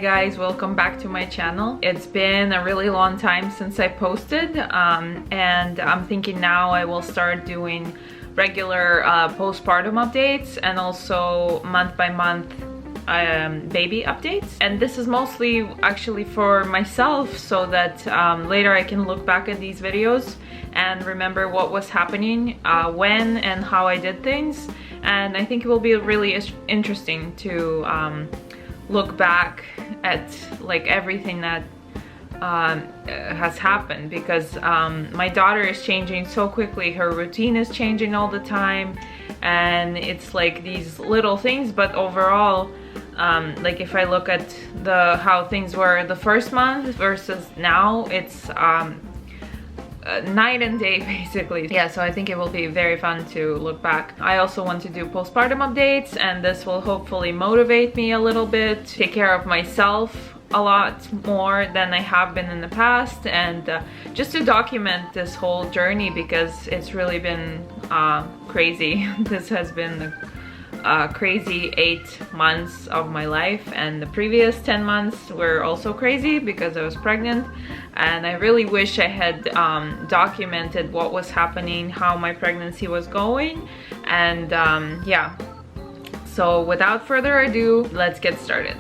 guys, welcome back to my channel. It's been a really long time since I posted and I'm thinking now I will start doing regular postpartum updates and also month by month baby updates. And this is mostly actually for myself so that later I can look back at these videos and remember what was happening, when and how I did things. And I think it will be really interesting to look back at like everything that has happened, because my daughter is changing so quickly. Her routine is changing all the time, and it's like these little things, but overall like if I look at how things were the first month versus now, it's night and day basically. Yeah, so I think it will be very fun to look back. I also want to do postpartum updates, and this will hopefully motivate me a little bit, take care of myself a lot more than I have been in the past, and just to document this whole journey, because it's really been crazy. This has been a crazy 8 months of my life, and the previous 10 months were also crazy because I was pregnant, and I really wish I had documented what was happening, how my pregnancy was going, and yeah. So without further ado, let's get started.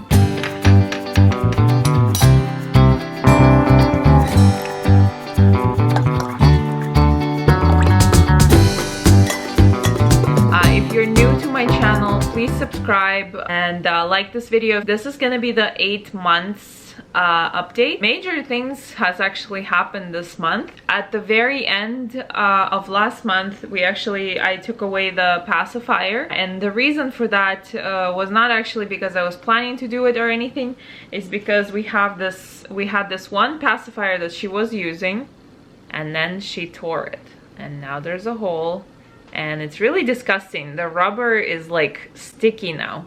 If you're new to my channel, please subscribe and like this video. This is gonna be the 8 months update. Major things has actually happened this month. At the very end of last month, I took away the pacifier, and the reason for that was not actually because I was planning to do it or anything. It's because we had this one pacifier that she was using, and then she tore it, and now there's a hole. And it's really disgusting. The rubber is like sticky now.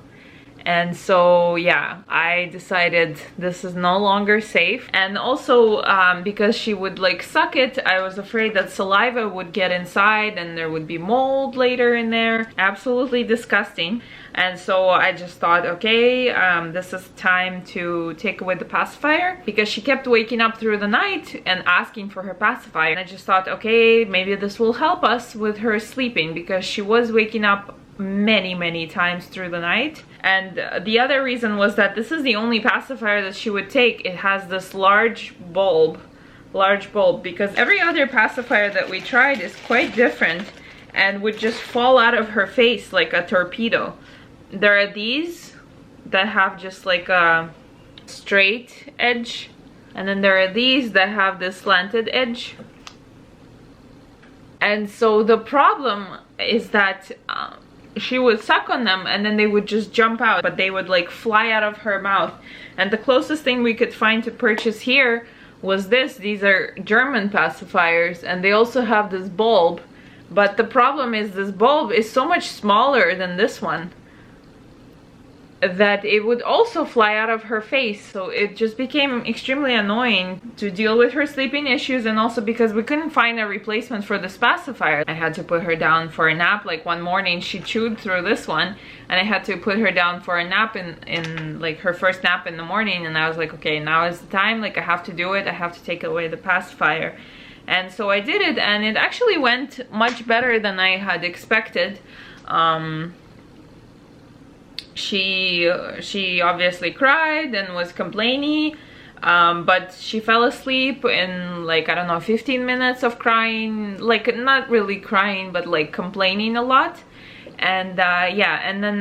And so yeah, I decided this is no longer safe. And also because she would like suck it, I was afraid that saliva would get inside and there would be mold later in there. Absolutely disgusting. And so I just thought, okay, this is time to take away the pacifier, because she kept waking up through the night and asking for her pacifier. And I just thought, okay, maybe this will help us with her sleeping, because she was waking up many times through the night. And the other reason was that this is the only pacifier that she would take. It has this large bulb, because every other pacifier that we tried is quite different and would just fall out of her face like a torpedo. There are these that have just like a straight edge, and then there are these that have this slanted edge. And so the problem is that she would suck on them and then they would just jump out, but they would like fly out of her mouth. And the closest thing we could find to purchase here was this. These are German pacifiers, and they also have this bulb, but the problem is this bulb is so much smaller than this one that it would also fly out of her face. So it just became extremely annoying to deal with her sleeping issues, and also because we couldn't find a replacement for this pacifier. I had to put her down for a nap. Like one morning she chewed through this one, and I had to put her down for a nap in like her first nap in the morning, and I was like, okay, now is the time, like I have to do it. I have to take away the pacifier. And so I did it, and it actually went much better than I had expected. She obviously cried and was complaining, but she fell asleep in like, I don't know, 15 minutes of crying, like not really crying, but like complaining a lot. And yeah, and then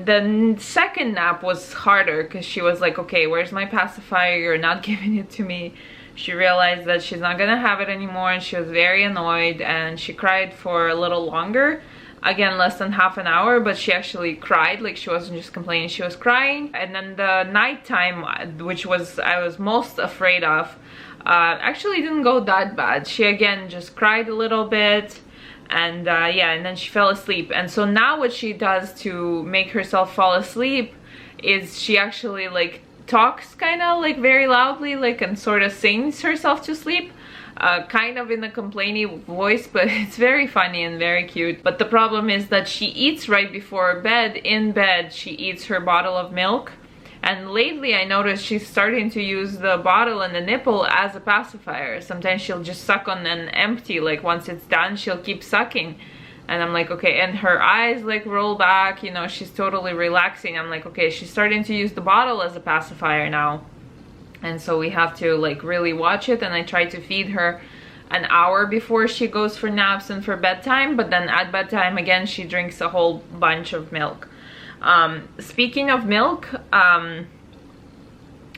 the second nap was harder, because she was like, okay, where's my pacifier? You're not giving it to me. She realized that she's not gonna have it anymore, and she was very annoyed, and she cried for a little longer. Again, less than half an hour, but she actually cried. Like, she wasn't just complaining, she was crying. And then the nighttime, which I was most afraid of, actually didn't go that bad. She again just cried a little bit, and yeah, and then she fell asleep. And so now what she does to make herself fall asleep is she actually like talks kind of like very loudly, like, and sort of sings herself to sleep. Kind of in a complaining voice, but it's very funny and very cute. But the problem is that she eats right before bed. In bed, she eats her bottle of milk, And lately I noticed she's starting to use the bottle and the nipple as a pacifier. Sometimes she'll just suck on an empty, like once it's done, she'll keep sucking. And I'm like, okay, and her eyes like roll back, you know, she's totally relaxing. I'm like, okay, she's starting to use the bottle as a pacifier now. And so we have to like really watch it. And I try to feed her an hour before she goes for naps and for bedtime, but then at bedtime again she drinks a whole bunch of milk. Speaking of milk,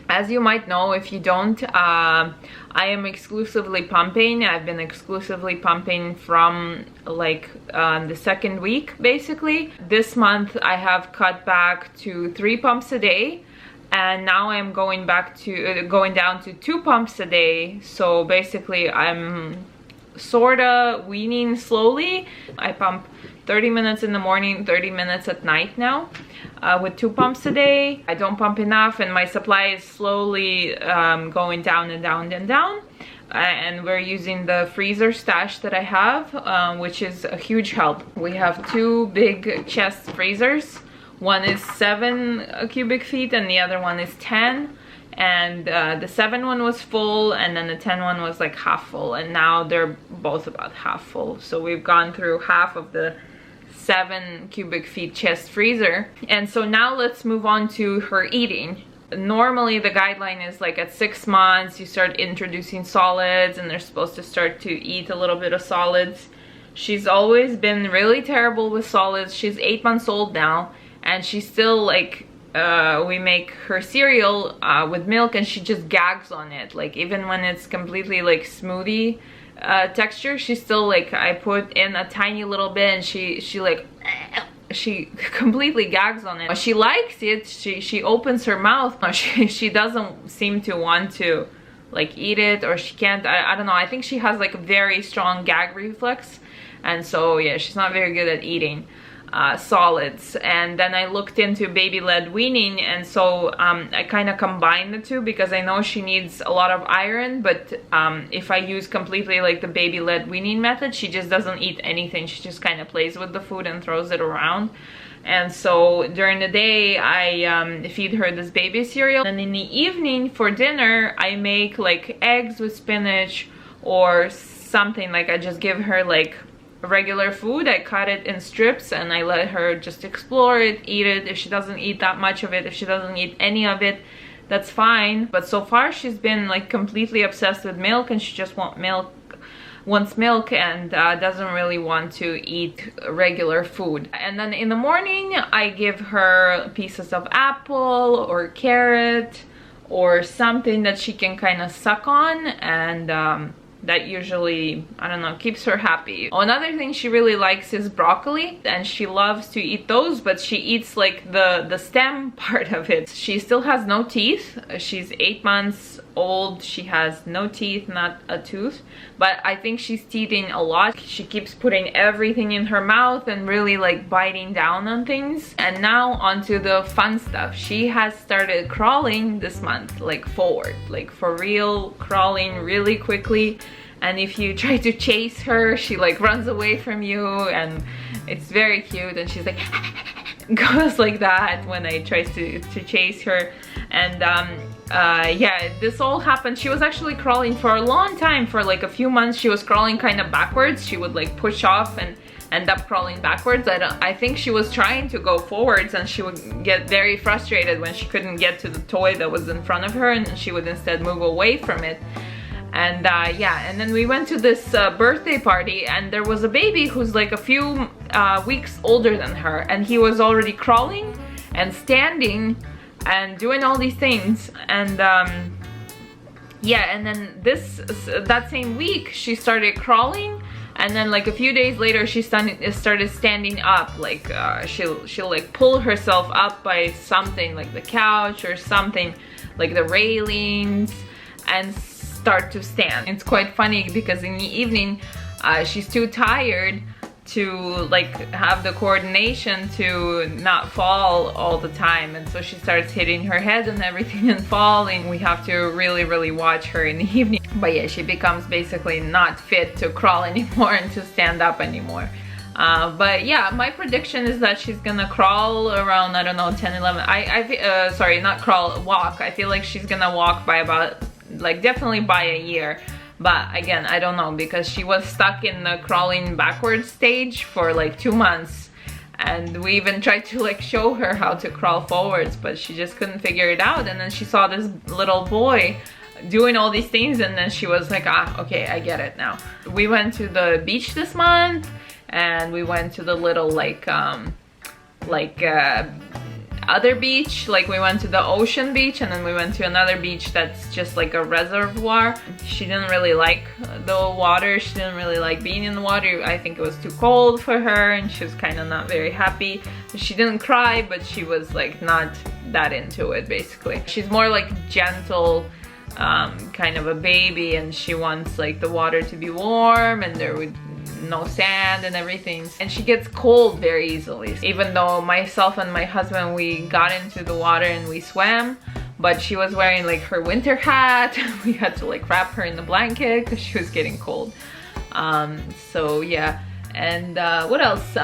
as you might know, if you don't, I am exclusively pumping. I've been exclusively pumping from like the second week basically. This month I have cut back to 3 pumps a day. And now I'm going back to going down to 2 pumps a day. So basically I'm sorta weaning slowly. I pump 30 minutes in the morning, 30 minutes at night now, with 2 pumps a day. I don't pump enough and my supply is slowly going down and down and down. And we're using the freezer stash that I have, which is a huge help. We have 2 big chest freezers. One is 7 cubic feet and the other one is 10. And the 7 one was full and then the 10 one was like half full. And now they're both about half full. So we've gone through half of the 7 cubic feet chest freezer. And so now let's move on to her eating. Normally the guideline is like at 6 months you start introducing solids and they're supposed to start to eat a little bit of solids. She's always been really terrible with solids. She's 8 months old now. And she still like, we make her cereal with milk and she just gags on it. Like even when it's completely like smoothie texture, she still like, I put in a tiny little bit and she like, she completely gags on it. She likes it, she opens her mouth. She doesn't seem to want to like eat it, or she can't, I don't know. I think she has like a very strong gag reflex. And so yeah, she's not very good at eating solids. And then I looked into baby-led weaning, and so I kind of combined the two because I know she needs a lot of iron, but if I use completely like the baby-led weaning method, she just doesn't eat anything. She just kind of plays with the food and throws it around. And so during the day I feed her this baby cereal, and in the evening for dinner I make like eggs with spinach or something. Like I just give her like regular food. I cut it in strips and I let her just explore it, eat it. If she doesn't eat that much of it, if she doesn't eat any of it, that's fine. But so far she's been like completely obsessed with milk, and she just wants milk and doesn't really want to eat regular food. And then in the morning I give her pieces of apple or carrot or something that she can kind of suck on, and that usually, I don't know, keeps her happy. Another thing she really likes is broccoli, and she loves to eat those, but she eats like the stem part of it. She still has no teeth. She's 8 months old. She has no teeth, not a tooth, but I think she's teething a lot. She keeps putting everything in her mouth and really like biting down on things. And now onto the fun stuff. She has started crawling this month, like forward, like for real, crawling really quickly. And if you try to chase her, she like runs away from you, and it's very cute. And she's like goes like that when I try to chase her. And yeah, this all happened. She was actually crawling for a long time. For like a few months she was crawling kind of backwards. She would like push off and end up crawling backwards. I think she was trying to go forwards, and she would get very frustrated when she couldn't get to the toy that was in front of her, and she would instead move away from it. And yeah, and then we went to this birthday party, and there was a baby who's like a few weeks older than her, and he was already crawling and standing and doing all these things. And yeah, and then that same week she started crawling, and then like a few days later she started standing up. Like she'll like pull herself up by something like the couch or something, like the railings, and start to stand. It's quite funny because in the evening she's too tired to like have the coordination to not fall all the time, and so she starts hitting her head and everything and falling. We have to really watch her in the evening. But yeah, she becomes basically not fit to crawl anymore and to stand up anymore. But yeah, my prediction is that she's gonna crawl around, I don't know, 10, 11. Sorry, not crawl, walk. I feel like she's gonna walk by about, like, definitely by a year. But again, I don't know, because she was stuck in the crawling backwards stage for like 2 months. And we even tried to like show her how to crawl forwards, but she just couldn't figure it out. And then she saw this little boy doing all these things, and then she was like, ah, okay, I get it now. We went to the beach this month, and we went to the little other beach. Like, we went to the ocean beach, and then we went to another beach that's just like a reservoir. She didn't really like the water. She didn't really like being in the water. I think it was too cold for her, and she was kind of not very happy. She didn't cry, but she was like not that into it, basically. She's more like gentle, kind of a baby, and she wants like the water to be warm, and there would no sand and everything, and she gets cold very easily. Even though myself and my husband, we got into the water and we swam, but she was wearing like her winter hat. We had to like wrap her in the blanket because she was getting cold. So yeah. And what else?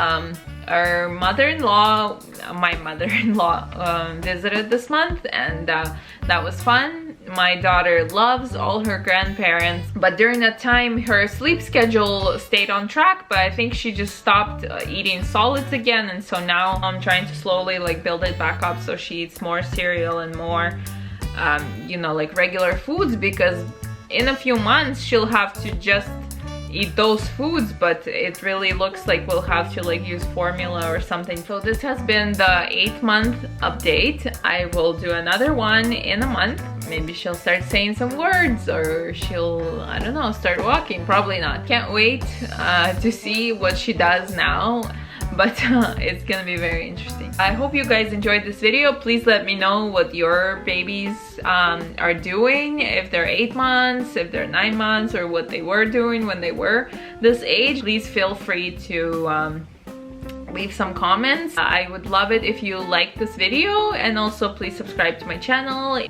Our mother-in-law, my mother-in-law, visited this month, and that was fun. My daughter loves all her grandparents, but during that time her sleep schedule stayed on track, but I think she just stopped eating solids again, and so now I'm trying to slowly like build it back up so she eats more cereal and more you know, like regular foods, because in a few months she'll have to just eat those foods, but it really looks like we'll have to like use formula or something. So this has been the 8-month update. I will do another one in a month. Maybe she'll start saying some words, or she'll, I don't know, start walking. Probably not. Can't wait to see what she does now, but it's gonna be very interesting. I hope you guys enjoyed this video. Please let me know what your babies are doing, if they're 8 months, if they're 9 months, or what they were doing when they were this age. Please feel free to leave some comments. I would love it if you like this video, and also please subscribe to my channel.